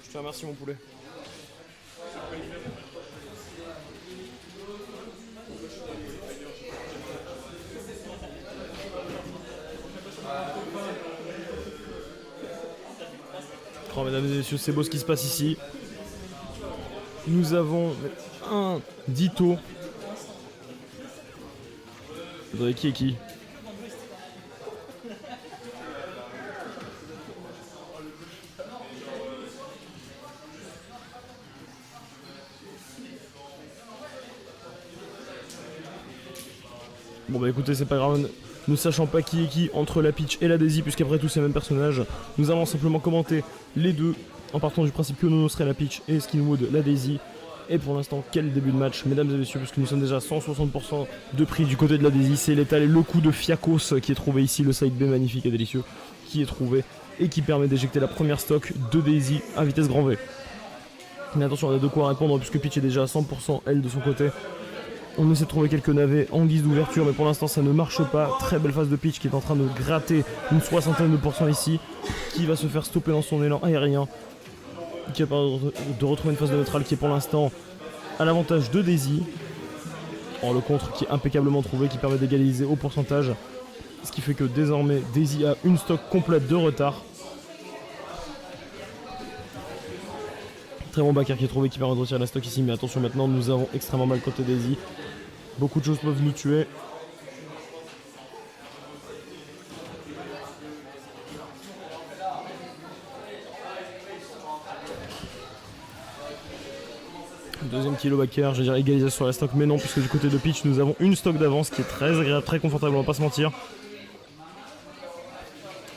Je te remercie mon poulet. Oh, mesdames et messieurs, c'est beau ce qui se passe ici. Nous avons un Dito. Vous avez qui est qui? Bon bah écoutez, c'est pas grave, ne sachant pas qui est qui entre la Peach et la Daisy, puisqu'après tout c'est le même personnage, nous allons simplement commenter les deux, en partant du principe que Nono serait la Peach et Skinwood la Daisy. Et pour l'instant, quel début de match, mesdames et messieurs, puisque nous sommes déjà à 160% de prix du côté de la Daisy. C'est létal et le coup de Fiakos qui est trouvé ici, le side B magnifique et délicieux, qui est trouvé et qui permet d'éjecter la première stock de Daisy à vitesse grand V. Mais attention, on a de quoi répondre puisque Peach est déjà à 100% elle de son côté. On essaie de trouver quelques navets en guise d'ouverture, mais pour l'instant ça ne marche pas. Très belle phase de Peach qui est en train de gratter une 60aine de pourcents ici, qui va se faire stopper dans son élan aérien, qui va de retrouver une phase de neutrale qui est pour l'instant à l'avantage de Daisy. Or le contre qui est impeccablement trouvé, qui permet d'égaliser au pourcentage, ce qui fait que désormais Daisy a une stock complète de retard. Très bon backer qui est trouvé, qui permet de retirer la stock ici, mais attention maintenant nous avons extrêmement mal côté Daisy. Beaucoup de choses peuvent nous tuer. Deuxième kilo backer, je vais dire égalisation sur la stock, mais non, puisque du côté de Peach nous avons une stock d'avance qui est très agréable, très confortable, on va pas se mentir.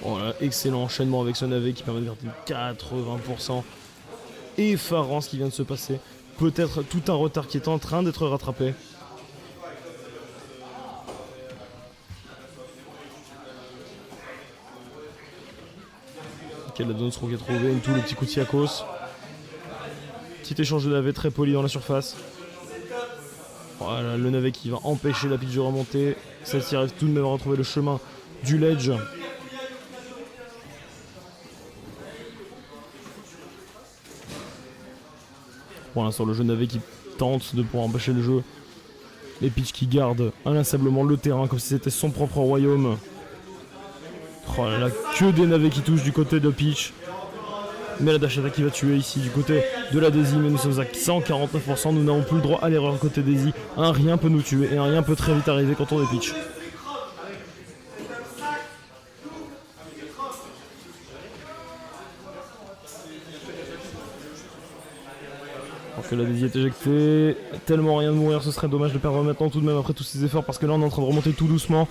Voilà, excellent enchaînement avec ce navet qui permet de garder 80%. Effarant ce qui vient de se passer. Peut-être tout un retard qui est en train d'être rattrapé. Ok, la zone qui est trouvée, tout le petit coup de Fiakos. Petit échange de navet très poli dans la surface. Voilà, le navet qui va empêcher la Peach de remonter. Celle-ci arrive tout de même à retrouver le chemin du ledge. Pour l'instant, le jeu navet qui tente de pouvoir empêcher le jeu. Et Peach qui garde inlassablement le terrain comme si c'était son propre royaume. Oh là là, que des navets qui touchent du côté de Peach. Mais la dash attack qui va tuer ici du côté de la Daisy, mais nous sommes à 149%, nous n'avons plus le droit à l'erreur côté Daisy. Un rien peut nous tuer et un rien peut très vite arriver quand on est Peach. Alors que la Daisy est éjectée, tellement rien de mourir, ce serait dommage de perdre maintenant tout de même après tous ces efforts parce que là on est en train de remonter tout doucement.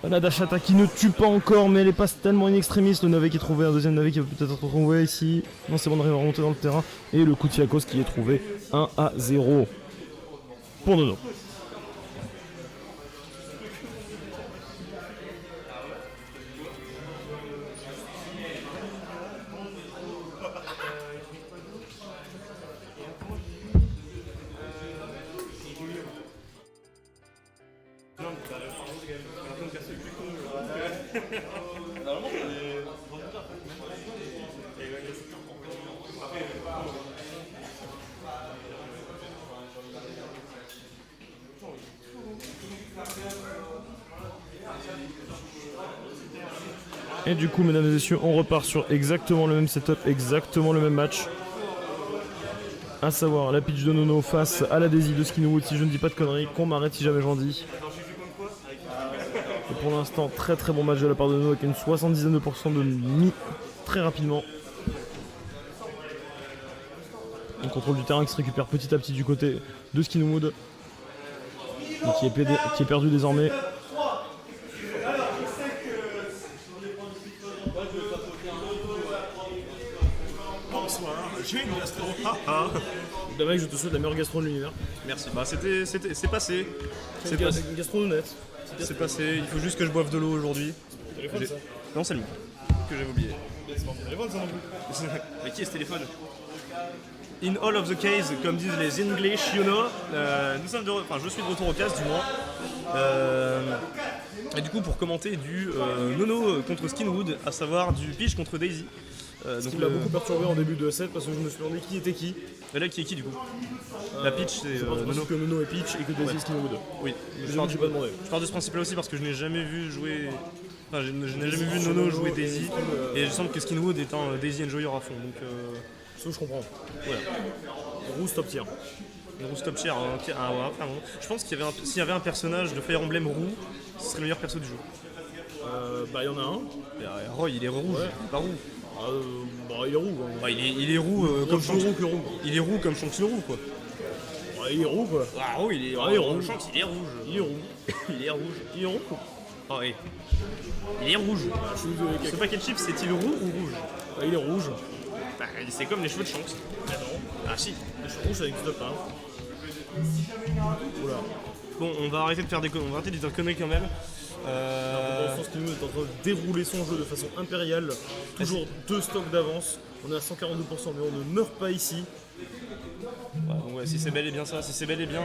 La dash attack qui ne tue pas encore, mais elle est pas tellement in extremis. Le navet qui est trouvé, un deuxième navet qui va peut-être être trouvé ici. Non, c'est bon d'arriver à remonter dans le terrain. Et le coup de Fiakos qui est trouvé 1-0 pour Nono. Et du coup, mesdames et messieurs, on repart sur exactement le même setup, exactement le même match. À savoir la Peach de Nono face à la Daisy de Skinwood, si je ne dis pas de conneries, qu'on m'arrête si jamais j'en dis. Et pour l'instant, très très bon match de la part de Nono avec une 70% de mi très rapidement. On contrôle du terrain qui se récupère petit à petit du côté de Skinwood. Et qui est perdu désormais. Bonsoir, j'ai une gastro. Le mec, je te souhaite la meilleure gastro de l'univers. Merci. Bah c'est passé. C'est une gastro honnête. C'est passé. Il faut juste que je boive de l'eau aujourd'hui. Téléphone ça. Non, c'est le mien que j'avais oublié. C'est pas mon téléphone ça non plus. Mais qui est ce téléphone? In all of the case, comme disent les English, you know, nous sommes je suis de retour au cast du moins. Et du coup pour commenter du Nono contre Skinwood, à savoir du Peach contre Daisy. Ce qui m'a beaucoup perturbé en début de set parce que je me suis demandé qui était qui. Et là, qui est qui du coup? La Peach, c'est Nono. Que Nono et Peach et que Daisy Skin Wood. Oui, Je pas demandé. je pars de ce principe-là aussi parce que je n'ai jamais vu jouer. Enfin, je n'ai jamais vu Nono jouer Daisy. Et il semble que Skinwood est un Daisy Enjoyer à fond. Donc, Ça, je comprends. voilà. Rouge top tier. Une roue top tier, clairement. Je pense qu'il y avait s'il y avait un personnage de Fire Emblem roux, ce serait le meilleur perso du jeu. Bah, il y en a un. Roy, il est rouge, Ouais. pas roux. Bah, il est roux. Quoi. Bah, il est roux comme Plus Shanks. roux que roux. Il est roux comme Shanks le roux, quoi. Bah, il est roux, quoi. Ah, roux, il est rouge. Shanks, il est rouge. Il est roux. Il est rouge. Il est roux. Ah, oui. Il est rouge. Je suis désolé, Ce paquet de chips, c'est-il roux ou rouge? Bah, il est rouge. Bah, c'est comme les cheveux de Shanks. Ah, si. Les cheveux rouges, ça n'existe pas. Oula. Bon, on va arrêter de faire des conneries, on va arrêter de dire conneries quand même. Dans le sens qu'il est en train de dérouler son jeu de façon impériale. Toujours 2 stocks d'avance. On est à 142%, mais on ne meurt pas ici. Ouais, donc ouais, si c'est bel et bien ça, si c'est bel et bien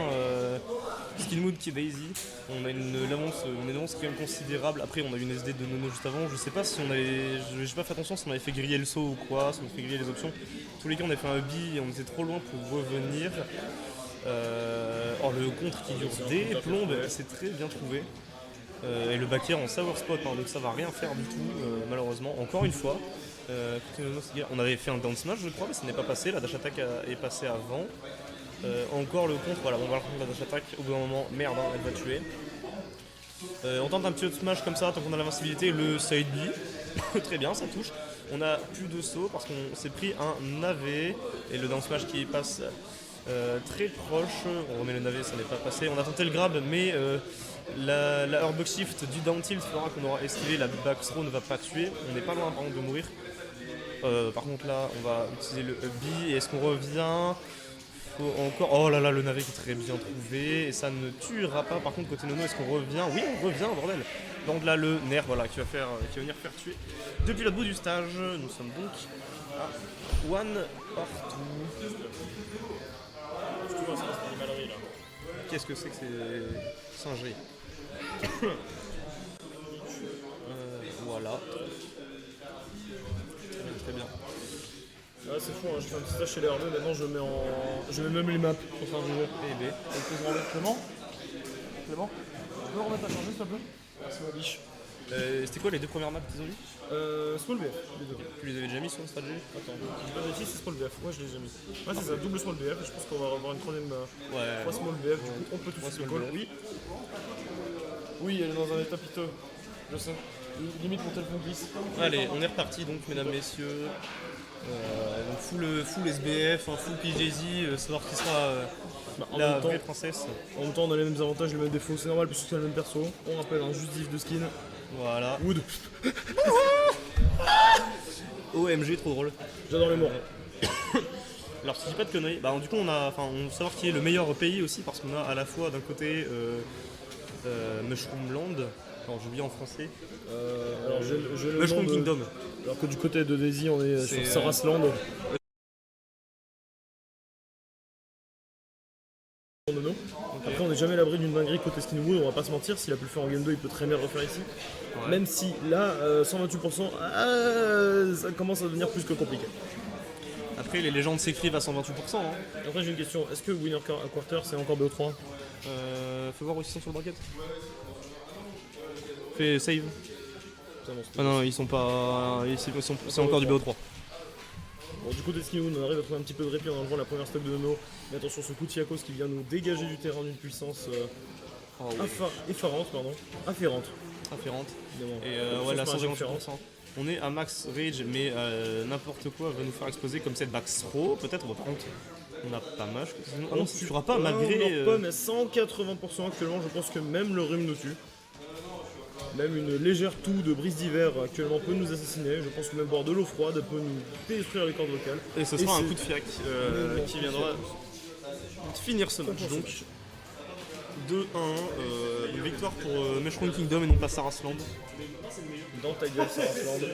Skillmood qui est Daisy, on a une avance qui est considérable. Après, on a eu une SD de Nono juste avant. Je sais pas si on avait. J'ai pas fait attention si on avait fait griller le saut ou quoi, si on avait fait griller les options. Tous les cas, on a fait un bi et on était trop loin pour revenir. Le contre qui dure des plombes, c'est très bien trouvé. Et le back air en sour spot, hein, donc ça va rien faire du tout, malheureusement. Encore une fois, on avait fait un down smash, je crois, mais ça n'est pas passé. La dash attack est passée avant. Encore le contre, voilà, on va reprendre la dash attack au bout d'un moment. Merde, hein, elle va tuer. On tente un petit autre smash comme ça, tant qu'on a l'invincibilité, le side B. Très bien, ça touche. On a plus de saut parce qu'on s'est pris un navet et le down smash qui passe. Très proche, on remet le navet, ça n'est pas passé. On a tenté le grab, mais la Herbox Shift du down tilt fera qu'on aura esquivé. La back throw ne va pas tuer. On n'est pas loin par contre de mourir. Par contre, là, on va utiliser le B. Et est-ce qu'on revient? Faut encore. Oh là là, le navet qui est très bien trouvé. Et ça ne tuera pas. Par contre, côté Nono, est-ce qu'on revient? Oui, on revient, bordel. Donc là, le nerf, voilà, qui va venir faire tuer. Depuis l'autre bout du stage, nous sommes donc à one partout. Qu'est-ce que c'est que ces singeries? Voilà. Très bien. Ah, c'est fou, hein, je fais un petit stage chez les R2, maintenant je mets même les maps pour faire du jeu. Et B. Clément, tu peux remettre à changer s'il te plaît? Merci ma biche. C'était quoi les deux premières maps qu'ils ont mis? Small BF, les deux. Tu les avais déjà mis sur le stratégie? Attends, j'ai pas vérifié, c'est Small BF, ouais je l'ai déjà mis. Ouais c'est ça, double Small BF, et je pense qu'on va avoir une troisième 3 Small BF, du coup on peut tout de suite le call. Oui. Oui, elle est dans un état piteux, je sais. Limite mon téléphone glisse. Allez, on est reparti donc mesdames, messieurs. Donc full SBF, full PJZ, savoir qui sera la vraie princesse. En même temps on a les mêmes avantages, les mêmes défauts, c'est normal puisque c'est le même perso. On rappelle un juste diff de skin. Voilà. Wood. OMG, trop drôle. J'adore les morts. Alors si je dis pas de conneries, bah, du coup on va savoir qui est le meilleur pays aussi parce qu'on a à la fois d'un côté Mushroomland, alors j'ai oublié en français. Alors j'ai le Mushroom nom de... Kingdom. Alors que du côté de Daisy on est sur Sarasland. Nono. Après on n'est jamais à l'abri d'une dinguerie côté Skinwood, on va pas se mentir, s'il a pu le faire en Game 2 il peut très bien le refaire ici. Ouais. Même si là 128%, ça commence à devenir plus que compliqué. Après les légendes s'écrivent à 128%. Hein. Après j'ai une question, est-ce que Winner Quarter c'est encore BO3? Faut voir où ils sont sur le bracket. Fais save. Ah non, ils sont pas. C'est encore du BO3. Bon, du coup, des Skinwood, on arrive à trouver un petit peu de répit en enlevant la première stock de Nono. Mais attention, ce coup de Fiakos qui vient nous dégager du terrain d'une puissance afférente. Et ouais, la 128%. On est à max rage, mais n'importe quoi va nous faire exploser comme cette back throw. Peut-être, par contre, on a pas mal. Ah non, ça ne tuera pas malgré. On pas, mais 180% actuellement, je pense que même le rhume nous tue. Même une légère toux de brise d'hiver actuellement peut nous assassiner. Je pense que même boire de l'eau froide peut nous détruire les cordes vocales. Et ce sera un coup de fiac qui viendra finir ce match. Donc 2-1, victoire pour Mushroom Kingdom et non pas Sarasland. Dans ta gueule, Sarasland.